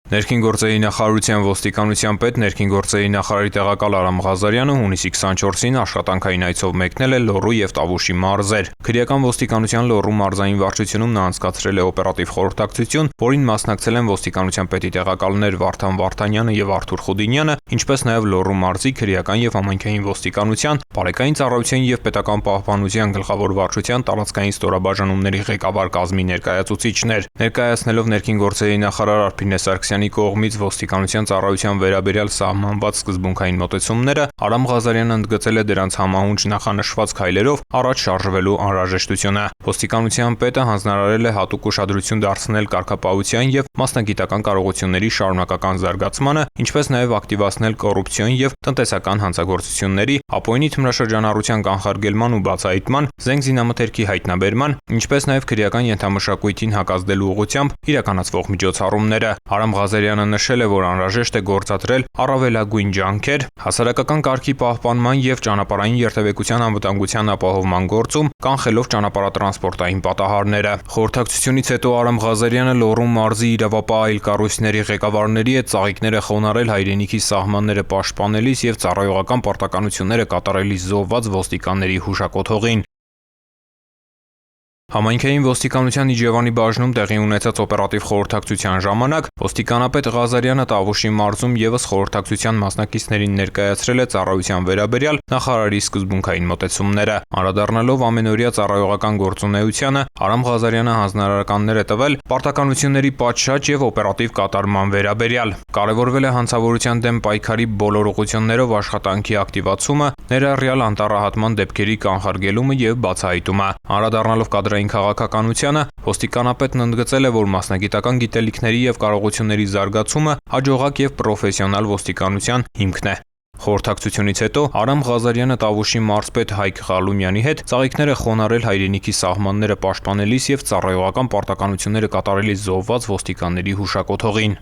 Ներքին գործերի նախարարության ոստիկանության պետ ներքին գործերի նախարարի տեղակալ Արամ Ղազարյանը հունիսի 24-ին աշխատանքային այցով մեկնել է Լոռու եւ Տավուշի մարզեր։ Քրեական ոստիկանության Լոռու մարզային վարչությունում նա անցկացրել է օպերատիվ խորհրդակցություն, որին մասնակցել են ոստիկանության պետի տեղակալներ Վարդան Վարդանյանը եւ Արթուր Խուդինյանը, ինչպես նաեւ Լոռու մարզի քրեական եւ համայնքային ոստիկանության, բարեկային ծառայության եւ պետական պահպանության գլխավոր վարչության տարածքային ստորաբաժանումների ղեկավար կազմի ներկայացուցիչներ։ Ներկայացնելով ներքին գործերի նախարար Արփինե Սարգսյանի կողմից ոստիկանության ծառայության վերաբերյալ սահմանված սկզբունքային մոտեցումները, Արամ Ղազարյանը ընդգծել է դրանց համահունչ նախանշված քայլերով առաջ շարժվելու անհրաժեշտությունը։ Ոստիկանության պետը հանձնարարել է հատուկ ուշադրություն դարձնել կարգապահության եւ մասնագիտական կարողությունների շարունակական զարգացմանը, ինչպես նաեւ ակտիվացնել կոռուպցիոն եւ տնտեսական հանցագործությունների, ապօրինի թմրաշրջանառության կանխարգելման ու բացահայտման, զենգզինամթերքի հայտնաբերման, ինչպես նաեւ քրեական ենթամշակույթին հակազդելու ուղղությամբ իրականացվող միջոցառումները։ Արամ Ղազարյանը նշել է, որ անհրաժեշտ է գործադրել առավելագույն ջանքեր հասարակական կարգի պահպանման եւ ճանապարհային երթևեկության անվտանգության ապահովման գործում, կանխելով ճանապարհատրանսպորտային պատահարները։ Խորհրդակցությունից հետո Արամ Ղազարյանը Լոռու մարզի իրավապահ այլ կառույցների ղեկավարների հետ ծաղիկներ է խոնարհել հայրենիքի սահմանները պաշտպանելիս եւ ծառայողական պարտականությունները կատարելիս զոհված ոստիկանների հուշակոթողին։ Համայնքային ոստիկանության Իջևանի բաժնում տեղի ունեցած օպերատիվ խորհրդակցության ժամանակ ոստիկանապետ Ղազարյանը Տավուշի մարզում եւս խորհրդակցության մասնակիցներին ներկայացրել է ծառայության վերաբերյալ նախարարի սկզբունքային մոտեցումները։ Անդրադառնալով ամենօրյա ծառայողական գործունեությանը, Արամ Ղազարյանը հանձնարարականներ է տվել պարտականությունների պատշաճ եւ օպերատիվ կատարման վերաբերյալ։ Կարևորվել է հանցավորության դեմ պայքարի բոլոր ուղղություններով աշխատանքի ակտիվացումը, ներառյալ անտառահատման դեպքերի կանխարգելումը եւ բացահայտումը։ Անդրադառնալով կադրային քաղաքականությանը, ոստիկանապետն ընդգծել է, որ մասնագիտական գիտելիքների եւ կարողությունների զարգացումը հաջողակ եւ պրոֆեսիոնալ ոստիկանության հիմքն է։ Խորհրդակցությունից հետո Արամ Ղազարյանը Տավուշի մարզպետ Հայկ Ղալումյանի հետ ծաղիկներ է խոնարհել հայրենիքի սահմանները պաշտպանելիս եւ ծառայողական պարտականությունները կատարելիս զոհված ոստիկանների հուշակոթողին։